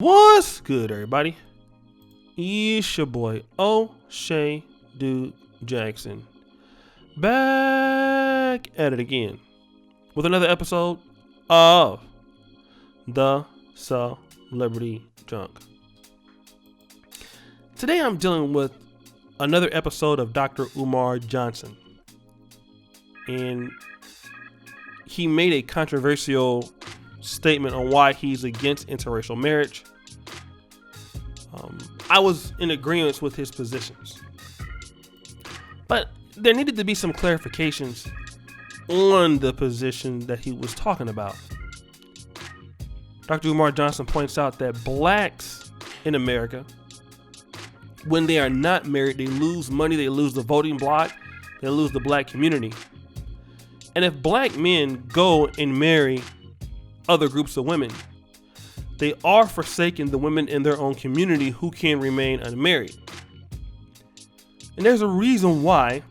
What's good, everybody? It's your boy O'Shea Dude Jackson, back at it again with another episode of the Celebrity Junk. Today I'm dealing with another episode of Dr. Umar Johnson, and he made a controversial statement on why he's against interracial marriage. I was in agreement with his positions, but there needed to be some clarifications on the position that he was talking about. Dr. Umar Johnson points out that blacks in America, when they are not married, they lose money, they lose the voting bloc, they lose the black community. And if black men go and marry other groups of women, they are forsaking the women in their own community who can remain unmarried. And there's a reason why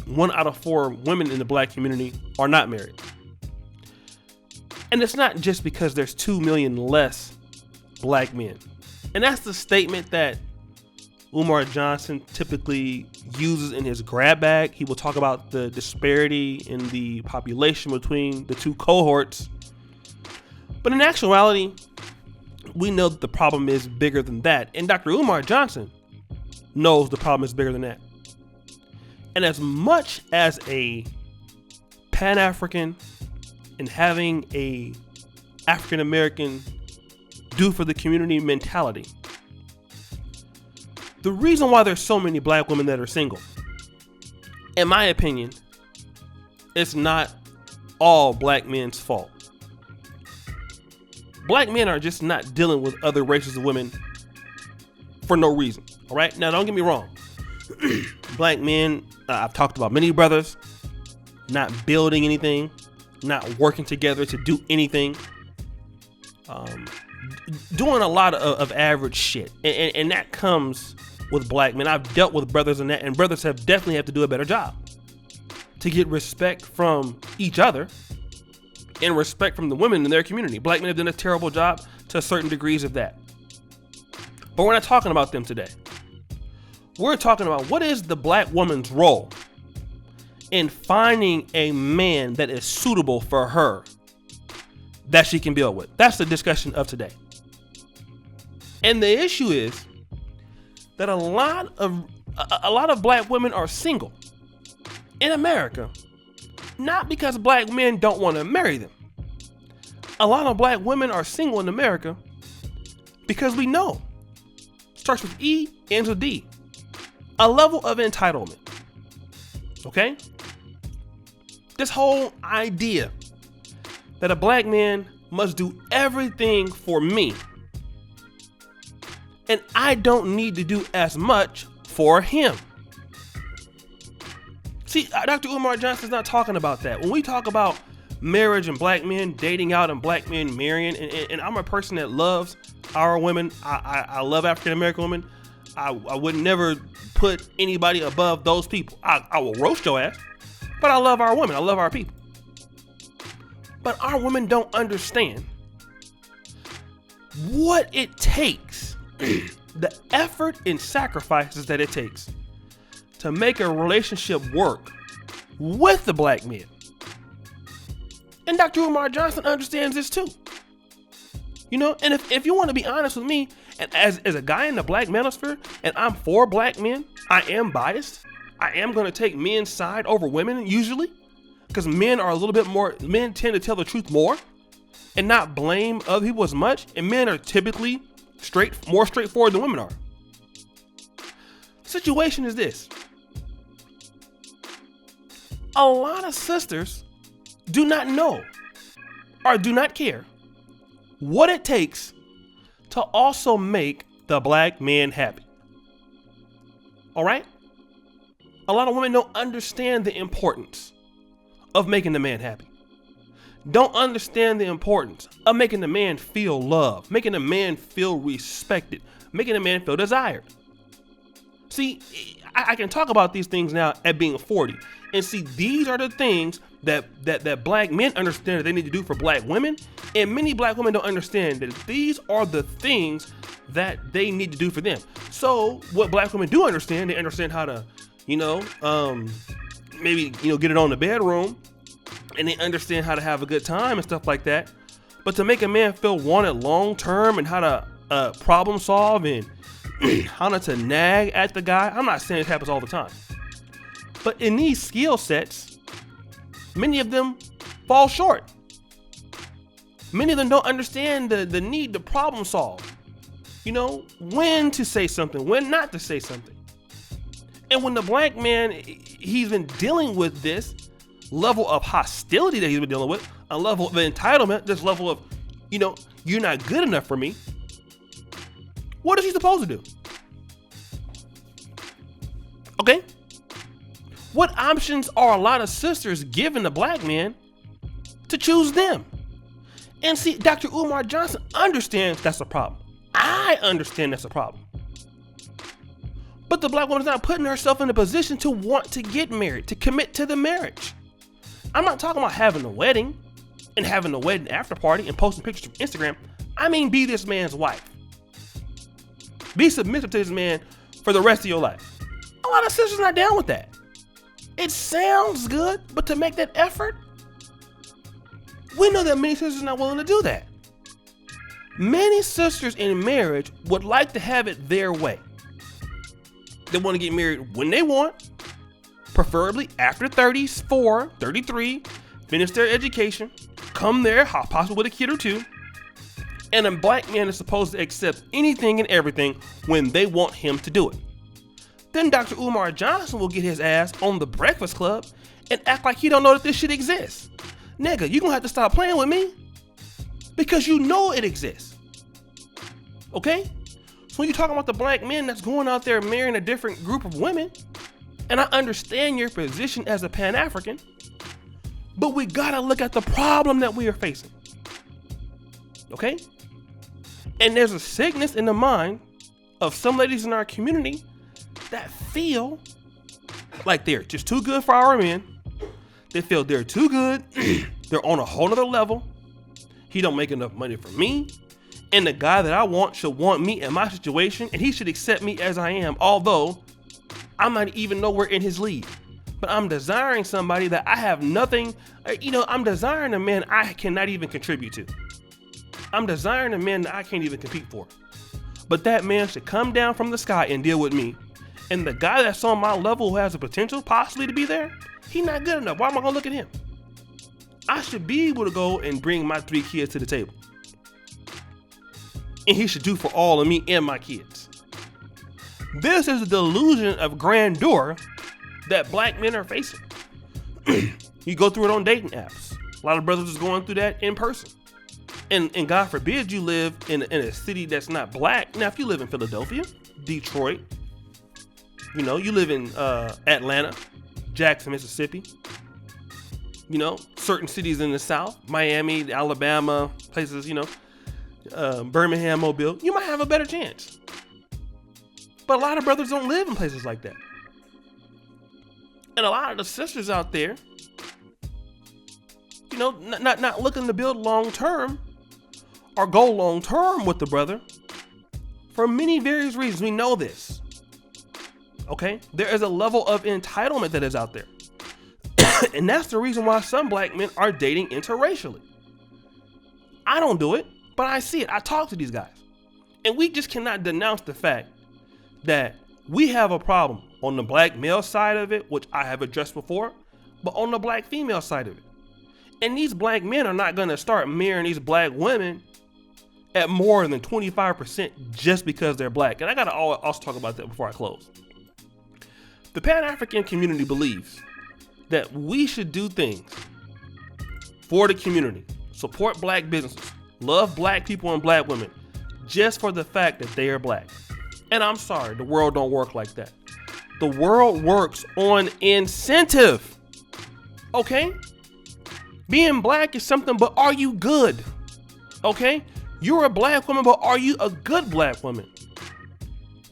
1 out of 4 women in the black community are not married. And it's not just because there's 2 million less black men. And that's the statement that Umar Johnson typically uses in his grab bag. He will talk about the disparity in the population between the two cohorts. But in actuality, we know that the problem is bigger than that. And Dr. Umar Johnson knows the problem is bigger than that. And as much as a Pan-African and having a African-American do for the community mentality, the reason why there's so many black women that are single, in my opinion, it's not all black men's fault. Black men are just not dealing with other races of women for no reason. All right. Now, don't get me wrong. Black men, I've talked about many brothers not building anything, not working together to do anything, doing a lot of average shit. And that comes with black men. I've dealt with brothers in that, and brothers have definitely have to do a better job to get respect from each other and respect from the women in their community. Black men have done a terrible job to certain degrees of that. But we're not talking about them today. We're talking about what is the black woman's role in finding a man that is suitable for her that she can build with. That's the discussion of today. And the issue is that a lot of black women are single in America, not because black men don't want to marry them. A lot of black women are single in America because we know, starts with E, ends with D, a level of entitlement. Okay? This whole idea that a black man must do everything for me, and I don't need to do as much for him. See, Dr. Umar Johnson's not talking about that. When we talk about marriage and black men dating out and black men marrying, and I'm a person that loves our women. I love African American women. I would never put anybody above those people. I will roast your ass, but I love our women. I love our people. But our women don't understand what it takes, the effort and sacrifices that it takes to make a relationship work with the black men. And Dr. Umar Johnson understands this too. You know, and if you want to be honest with me, and as a guy in the black manosphere, and I'm for black men, I am biased. I am going to take men's side over women usually, because men are a little bit more, men tend to tell the truth more and not blame other people as much. And men are typically more straightforward than women are. The situation is this. A lot of sisters do not know or do not care what it takes to also make the black man happy. All right? A lot of women don't understand the importance of making the man happy. Don't understand the importance of making the man feel loved, making the man feel respected, making the man feel desired. See, I can talk about these things now at being 40. And see, these are the things that black men understand that they need to do for black women, and many black women don't understand that these are the things that they need to do for them. So what black women do understand, they understand how to, maybe, get it on the bedroom, and they understand how to have a good time and stuff like that. But to make a man feel wanted long term and how to problem solve and how not to nag at the guy, I'm not saying it happens all the time. But in these skill sets, many of them fall short. Many of them don't understand the need to problem solve. When to say something, when not to say something. And when the black man, he's been dealing with this level of hostility that he's been dealing with, a level of entitlement, this level of, you're not good enough for me. What is he supposed to do? Okay? What options are a lot of sisters giving the black man to choose them? And see, Dr. Umar Johnson understands that's a problem. I understand that's a problem. But the black woman's not putting herself in a position to want to get married, to commit to the marriage. I'm not talking about having a wedding and having a wedding after party and posting pictures from Instagram. I mean, be this man's wife. Be submissive to this man for the rest of your life. A lot of sisters not down with that. It sounds good, but to make that effort, we know that many sisters are not willing to do that. Many sisters in marriage would like to have it their way. They want to get married when they want, preferably after 34, 33, finish their education, come there, possibly with a kid or two, and a black man is supposed to accept anything and everything when they want him to do it. Then Dr. Umar Johnson will get his ass on the Breakfast Club and act like he don't know that this shit exists. Nigga, you gonna have to stop playing with me because you know it exists. Okay? So when you're talking about the black men that's going out there marrying a different group of women, and I understand your position as a Pan-African, but we gotta look at the problem that we are facing. Okay? And there's a sickness in the mind of some ladies in our community that feel like they're just too good for our men. They feel they're too good. They're on a whole other level. He don't make enough money for me. And the guy that I want should want me in my situation, and he should accept me as I am, although I'm not even nowhere in his league. But I'm desiring somebody that I have nothing, I'm desiring a man I cannot even contribute to. I'm desiring a man that I can't even compete for. But that man should come down from the sky and deal with me. And the guy that's on my level who has the potential possibly to be there, he's not good enough. Why am I gonna look at him? I should be able to go and bring my 3 kids to the table. And he should do for all of me and my kids. This is a delusion of grandeur that black men are facing. You go through it on dating apps. A lot of brothers is going through that in person. And God forbid you live in a city that's not black. Now, if you live in Philadelphia, Detroit, you live in Atlanta, Jackson, Mississippi, certain cities in the South, Miami, Alabama, places, Birmingham, Mobile, you might have a better chance. But a lot of brothers don't live in places like that. And a lot of the sisters out there, not looking to build long term or go long term with the brother for many various reasons. We know this. Okay? There is a level of entitlement that is out there. And that's the reason why some black men are dating interracially. I don't do it, but I see it. I talk to these guys. And we just cannot denounce the fact that we have a problem on the black male side of it, which I have addressed before, but on the black female side of it. And these black men are not going to start marrying these black women at more than 25% just because they're black. And I got to also talk about that before I close. The Pan-African community believes that we should do things for the community, support black businesses, love black people and black women, just for the fact that they are black. And I'm sorry, the world don't work like that. The world works on incentive. Okay? Being black is something, but are you good? Okay? You're a black woman, but are you a good black woman?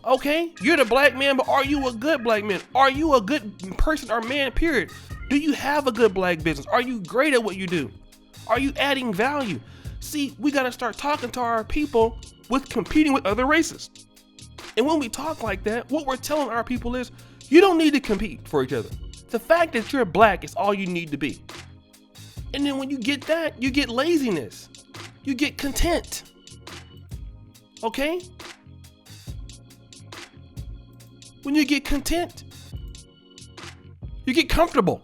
Okay? You're the black man, but are you a good black man? Are you a good person or man, period? Do you have a good black business? Are you great at what you do? Are you adding value? See, we got to start talking to our people with competing with other races. And when we talk like that, what we're telling our people is, you don't need to compete for each other. The fact that you're black is all you need to be. And then when you get that, you get laziness. You get content. Okay? When you get content, you get comfortable.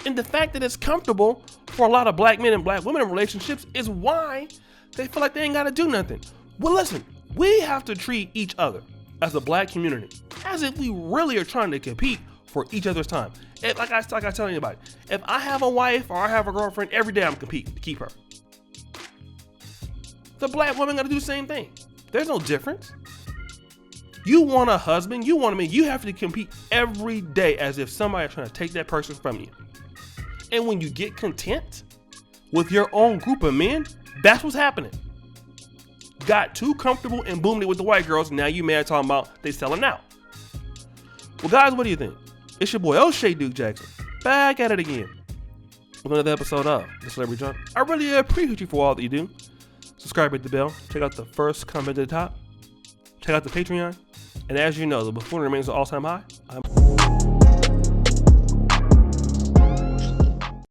And the fact that it's comfortable for a lot of black men and black women in relationships is why they feel like they ain't got to do nothing. Well, listen, we have to treat each other as a black community as if we really are trying to compete for each other's time. Like I tell anybody, if I have a wife or I have a girlfriend, every day I'm competing to keep her. The black woman got to do the same thing. There's no difference. You want a husband, you want a man, you have to compete every day as if somebody's trying to take that person from you. And when you get content with your own group of men, that's what's happening. Got too comfortable and boomed it with the white girls, now you mad talking about they selling out. Well, guys, what do you think? It's your boy O'Shea Duke Jackson, back at it again with another episode of The Celebrity Junk. I really appreciate you for all that you do. Subscribe, hit the bell, check out the first comment at the top, check out the Patreon, and as you know, the buffoonery remains an all-time high.